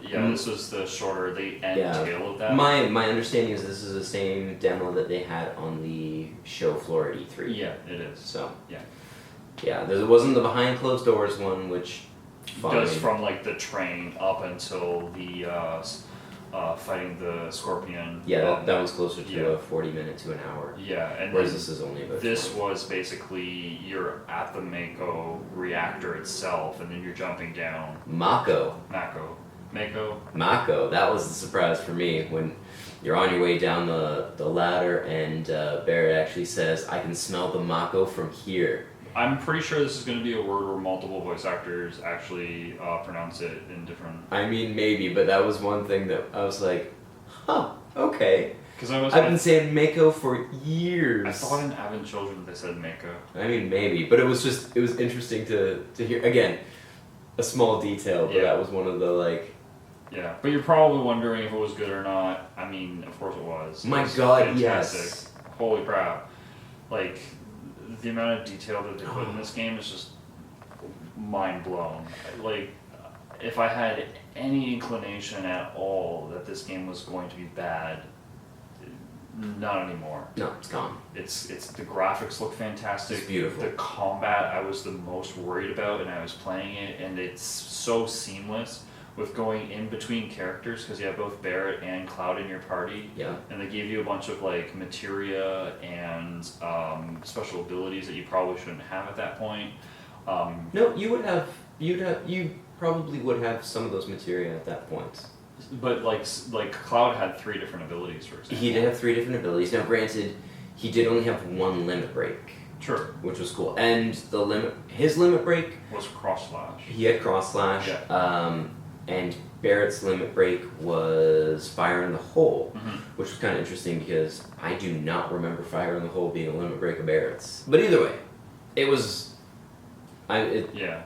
this was the shorter, the end tail of that. My understanding is this is the same demo that they had on the show floor at E3. Yeah, it is. So yeah, there wasn't the behind closed doors one, which does from like the train up until the fighting the Scorpion. Yeah, that was closer to a 40-minute to an hour. Yeah, and whereas this is only about. This was basically you're at the Mako reactor itself, and then you're jumping down. Mako. That was the surprise for me when you're on your way down the ladder, and Barrett actually says, "I can smell the Mako from here." I'm pretty sure this is going to be a word where multiple voice actors actually pronounce it in different... I mean, maybe, but that was one thing that I was like, huh, okay. Because I've been saying Mako for years. I thought in Advent Children they said Mako. I mean, maybe, but it was interesting to hear. Again, a small detail, but that was one of the, like... Yeah, but you're probably wondering if it was good or not. I mean, of course it was. My was God, fantastic. yes. Holy crap. Like... The amount of detail that they put in this game is just mind blown. Like, if I had any inclination at all that this game was going to be bad, not anymore. No, it's gone. It's the graphics look fantastic. It's beautiful. The combat I was the most worried about, and I was playing it, and it's so seamless with going in between characters because you have both Barrett and Cloud in your party. Yeah. And they give you a bunch of like materia and special abilities that you probably shouldn't have at that point. No, you probably would have some of those materia at that point. But like Cloud had 3 different abilities, for example. He did have 3 different abilities. Now, granted, he did only have 1 limit break. Sure. Which was cool. And his limit break was cross slash. He had cross slash. Yeah. And Barrett's limit break was Fire in the Hole, which was kind of interesting because I do not remember Fire in the Hole being a limit break of Barrett's. But either way, it was. Yeah.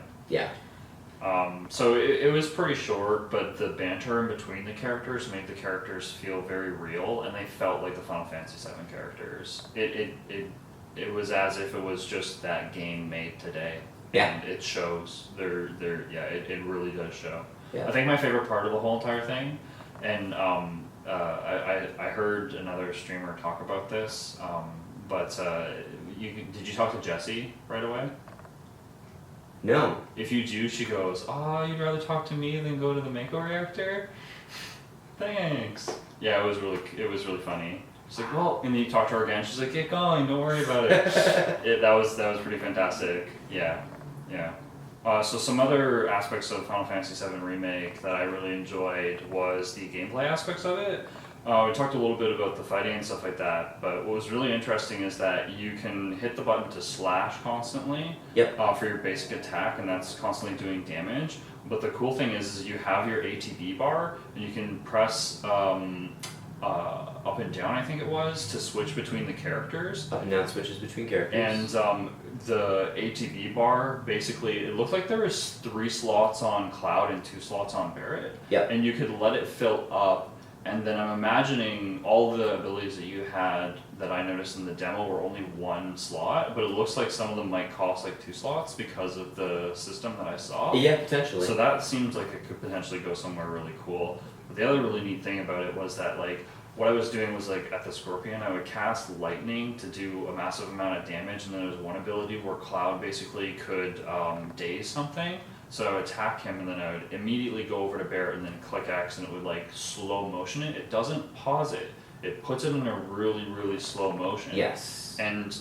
So it was pretty short, but the banter in between the characters made the characters feel very real, and they felt like the Final Fantasy VII characters. It was as if it was just that game made today. Yeah. And it shows. It really does show. Yeah. I think my favorite part of the whole entire thing, and I heard another streamer talk about this, but did you talk to Jessie right away? No. If you do, she goes, "Oh, you'd rather talk to me than go to the Mako reactor? Thanks." Yeah, it was really funny. She's like, "Well," and then you talk to her again. She's like, "Get going, don't worry about it." That was pretty fantastic. Yeah. So some other aspects of Final Fantasy VII Remake that I really enjoyed was the gameplay aspects of it. We talked a little bit about the fighting and stuff like that, but what was really interesting is that you can hit the button to slash constantly for your basic attack, and that's constantly doing damage. But the cool thing is you have your ATB bar, and you can press up and down, I think it was, to switch between the characters. Up and down switches between characters. And the ATB bar, basically, it looked like there was 3 slots on Cloud and 2 slots on Barrett. Yeah. And you could let it fill up, and then I'm imagining all the abilities that you had that I noticed in the demo were only 1 slot, but it looks like some of them might cost like 2 slots because of the system that I saw. Yeah, potentially. So that seems like it could potentially go somewhere really cool. But the other really neat thing about it was that, like, what I was doing was, like, at the Scorpion, I would cast Lightning to do a massive amount of damage, and then there was one ability where Cloud basically could daze something. So I would attack him, and then I would immediately go over to Barrett and then click X, and it would, like, slow motion it. It doesn't pause it. It puts it in a really, really slow motion. Yes. And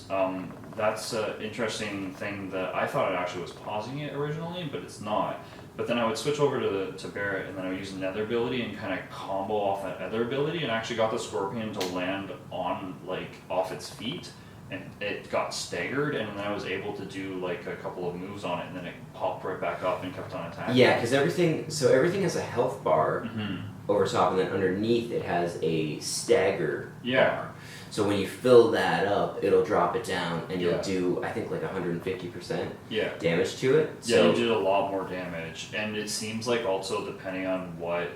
that's an interesting thing that I thought it actually was pausing it originally, but it's not. But then I would switch over to Barrett, and then I would use another ability and kind of combo off that other ability, and actually got the Scorpion to land on, like, off its feet. and it got staggered, and then I was able to do like a couple of moves on it, and then it popped right back up and kept on attacking. Yeah, because everything has a health bar over top, and then underneath it has a stagger bar. So when you fill that up, it'll drop it down, and you'll do, I think, like 150% damage to it. Yeah, you did a lot more damage, and it seems like also depending on what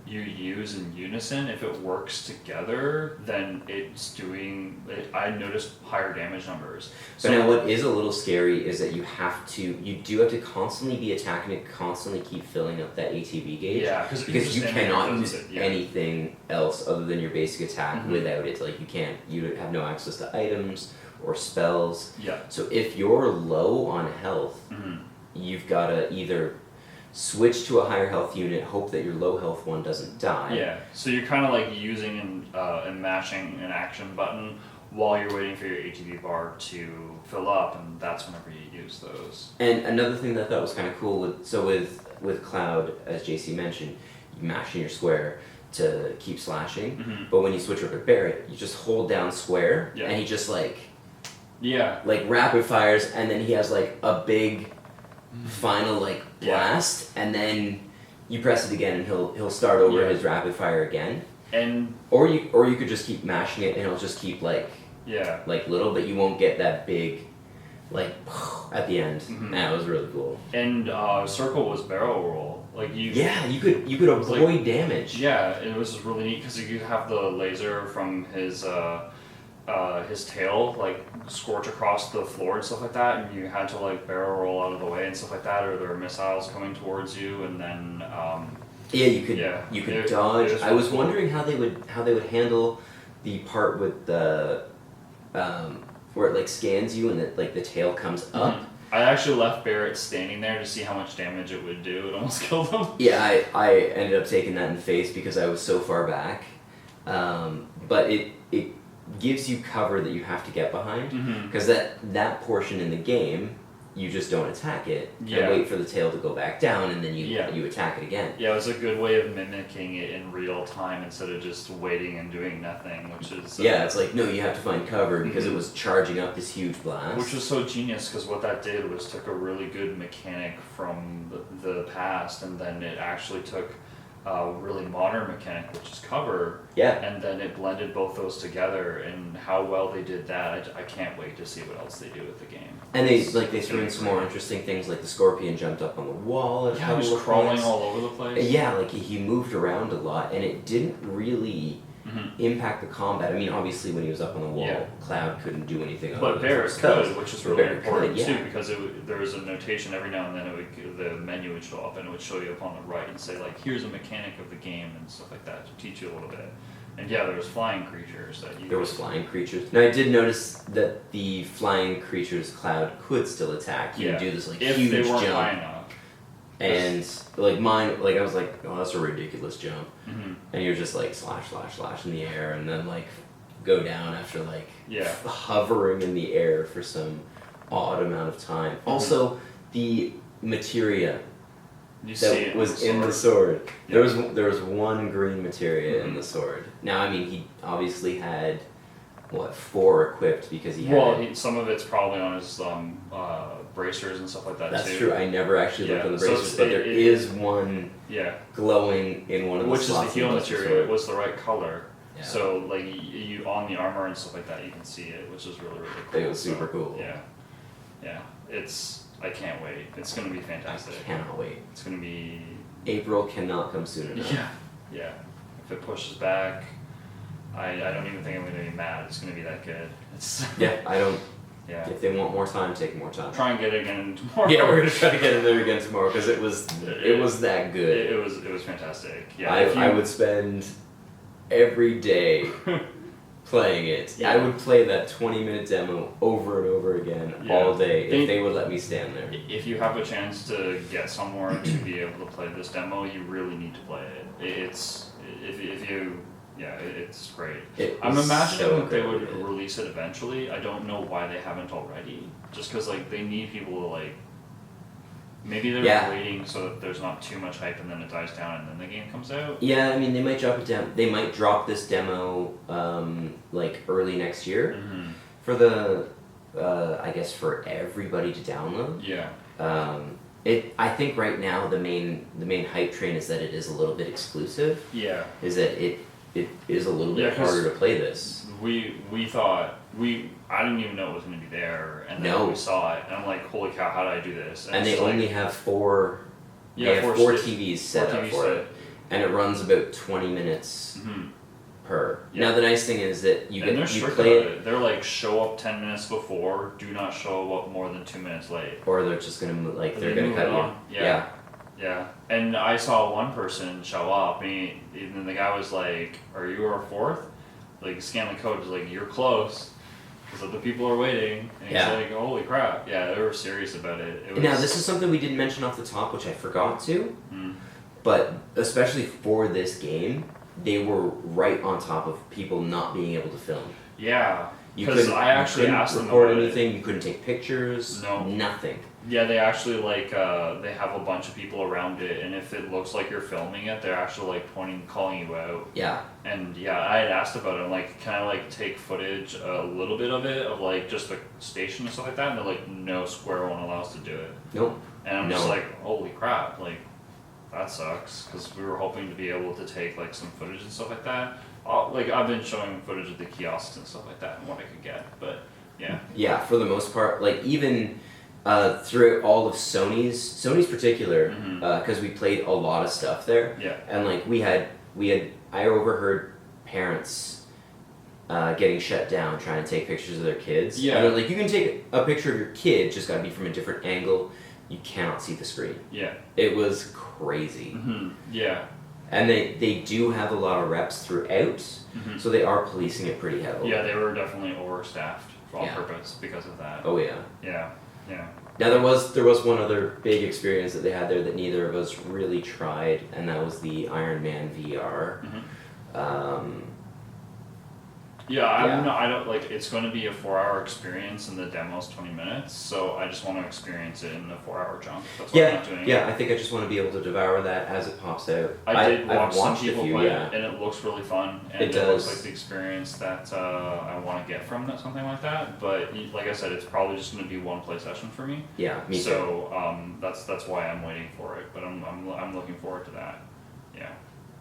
you use in unison, if it works together, then it's doing. I noticed higher damage numbers. So now, what is a little scary is that you do have to constantly be attacking to constantly keep filling up that ATB gauge. Yeah, because you cannot use anything else other than your basic attack without it. Like you have no access to items or spells. Yeah. So if you're low on health, you've got to either switch to a higher health unit, hope that your low health one doesn't die. Yeah, so you're kind of like using and mashing an action button while you're waiting for your ATB bar to fill up, and that's whenever you use those. And another thing that I thought was kind of cool, with Cloud, as JC mentioned, you mash in your square to keep slashing, but when you switch over to Barret, you just hold down square, and he just like rapid fires, and then he has like a big final like blast, and then you press it again and he'll start over his rapid fire again, and or you could just keep mashing it and it'll just keep like little, but you won't get that big like at the end. That was really cool. And circle was barrel roll, like you could avoid damage. It was really neat because you could have the laser from his tail like scorch across the floor and stuff like that, and you had to like barrel roll out of the way and stuff like that, or there were missiles coming towards you, and then you could dodge. I was wondering how they would handle the part with the where it like scans you and the tail comes up. I actually left Barret standing there to see how much damage it would do. It almost killed him. Yeah, I ended up taking that in the face because I was so far back, but it gives you cover that you have to get behind, because that portion in the game you just don't attack it and wait for the tail to go back down, and then you attack it again. Yeah, it was a good way of mimicking it in real time instead of just waiting and doing nothing, which is it's like, no, you have to find cover because it was charging up this huge blast, which was so genius, because what that did was took a really good mechanic from the past, and then it actually took a really modern mechanic, which is cover, and then it blended both those together, and how well they did that, I can't wait to see what else they do with the game. And they threw in some more interesting things, like the scorpion jumped up on the wall. He was crawling all over the place. Yeah, like he moved around a lot, and it didn't really impact the combat. I mean, obviously when he was up on the wall, Cloud couldn't do anything. But Barret could, which is really important too, because there was a notation every now and then. The menu would show up, and it would show you up on the right and say like, here's a mechanic of the game and stuff like that to teach you a little bit. And there was flying creatures flying creatures. Now I did notice that the flying creatures Cloud could still attack. He would do this like if huge they weren't jump. high enough. And like mine, like I was like, oh, that's a ridiculous jump. And you're just like slash in the air, and then like go down after like hovering in the air for some odd amount of time. Also, the materia that was in the sword. There was one green materia in the sword. Now, I mean, he obviously had 4 equipped because he had. Well, some of it's probably on his bracers and stuff like that. That's too. true. I never actually looked on the bracers, but there is one glowing in one of the which slots. Which is the heal material. It was the right color. Yeah. So like you on the armor and stuff like that, you can see it, which is really cool. It was super cool. Yeah. I can't wait. It's gonna be fantastic. I cannot wait. It's gonna be. April cannot come soon enough. Yeah. If it pushes back, I don't even think I'm gonna be mad. It's gonna be that good. I don't. Yeah. If they want more time, take more time. Try and get it again tomorrow. Yeah, we're gonna try to get it there again tomorrow because it was that good. It was fantastic. Yeah. I would spend every day playing it. I would play that 20-minute demo over and over again all day if they would let me stand there. If you have a chance to get somewhere to be able to play this demo, you really need to play it. It's great. I'm imagining that they would release it eventually. I don't know why they haven't already. Just because they need people to maybe they're waiting so that there's not too much hype and then it dies down and then the game comes out. Yeah, I mean they might drop it down. They might drop this demo early next year for the I guess for everybody to download. Yeah. I think right now the main hype train is that it is a little bit exclusive. Yeah. Is that it is a little bit harder to play this. We thought I didn't even know it was going to be there, and then we saw it, and I'm like, holy cow, how did I do this? And they only have four. They have four TVs set up for it, and it runs about 20 minutes per. Yeah. Now the nice thing is that you play it. They're like, show up 10 minutes before, do not show up more than 2 minutes late. Or they're just gonna they're gonna cut you. Yeah. Yeah. And I saw one person show up, and then the guy was like, "Are you our fourth?" Like, scan the code, was like, "You're close." Because other people are waiting, and he's like, "Holy crap!" Yeah, they were serious about it. Now, this is something we didn't mention off the top, which I forgot to. But especially for this game, they were right on top of people not being able to film. Yeah, because I actually asked them record anything. You couldn't take pictures. No, nothing. Yeah, they actually they have a bunch of people around it, and if it looks like you're filming it, they're actually calling you out. Yeah. And I had asked about it. I'm like, can I take footage, a little bit of it, of just the station and stuff like that? And they're like, no, Square won't allow us to do it. Nope. And I'm just like, holy crap, that sucks, because we were hoping to be able to take some footage and stuff like that. I've been showing footage of the kiosks and stuff like that and what I could get, but yeah. Yeah, for the most part, even. Throughout all of Sony's particular, because we played a lot of stuff there. Yeah. And I overheard parents getting shut down trying to take pictures of their kids. Yeah. And they're like, you can take a picture of your kid, just gotta be from a different angle. You cannot see the screen. Yeah. It was crazy. Yeah. And they do have a lot of reps throughout, so they are policing it pretty heavily. Yeah, they were definitely overstaffed on purpose because of that. Oh yeah. Yeah. Yeah. Now there was one other big experience that they had there that neither of us really tried, and that was the Iron Man VR. I don't it's going to be a 4-hour experience, and the demo's 20 minutes, so I just want to experience it in a 4-hour chunk. That's what I'm not doing. Yeah, I think I just want to be able to devour that as it pops out. I did watch some people play it, and it looks really fun, and it does. Looks like the experience that I want to get from something like that. But like I said, it's probably just going to be one play session for me. Yeah, me too. So that's why I'm waiting for it, but I'm looking forward to that. Yeah.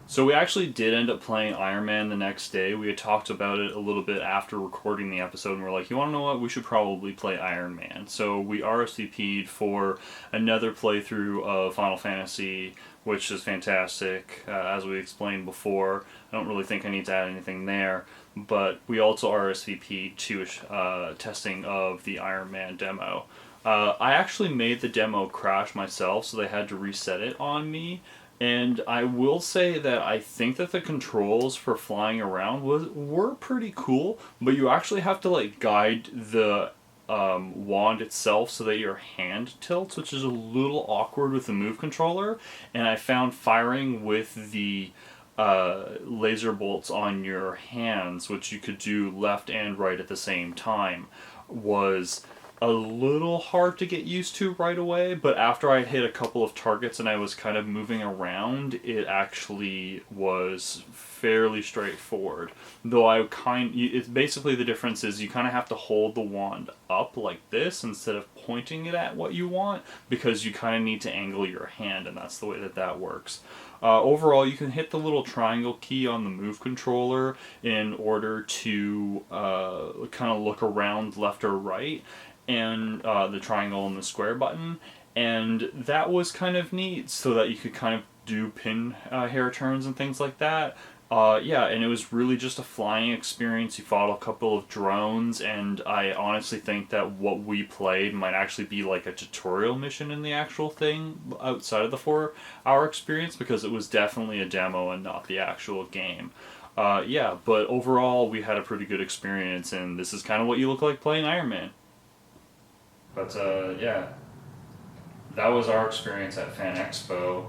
So we actually did end up playing Iron Man the next day. We had talked about it a little bit after recording the episode, and we're like, you want to know what? We should probably play Iron Man. So we RSVP'd for another playthrough of Final Fantasy, which is fantastic, as we explained before. I don't really think I need to add anything there, but we also RSVP'd to testing of the Iron Man demo. I actually made the demo crash myself, so they had to reset it on me. And I will say that I think that the controls for flying around were pretty cool, but you actually have to guide the wand itself so that your hand tilts, which is a little awkward with the Move controller. And I found firing with the laser bolts on your hands, which you could do left and right at the same time, was a little hard to get used to right away, but after I hit a couple of targets and I was kind of moving around, it actually was fairly straightforward. Though it's basically the difference is you kind of have to hold the wand up like this instead of pointing it at what you want, because you kind of need to angle your hand, and that's the way that works. Overall, you can hit the little triangle key on the Move controller in order to kind of look around left or right, and the triangle and the square button, and that was kind of neat, so that you could kind of do pin hair turns and things like that. And it was really just a flying experience. You fought a couple of drones, and I honestly think that what we played might actually be a tutorial mission in the actual thing outside of the 4-hour experience, because it was definitely a demo and not the actual game. But overall we had a pretty good experience, and this is kind of what you look like playing Iron Man. But that was our experience at Fan Expo.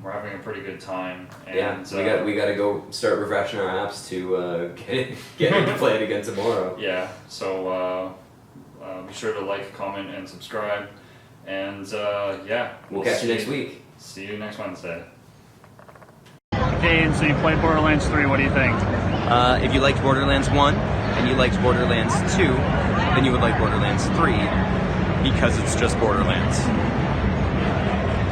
We're having a pretty good time. And, we got to go start refreshing our apps to get to play it again tomorrow. Yeah, so be sure to like, comment, and subscribe. And we'll catch you next week. See you next Wednesday. Gaiden, so you played Borderlands 3. What do you think? If you liked Borderlands 1 and you liked Borderlands 2, then you would like Borderlands 3 because it's just Borderlands.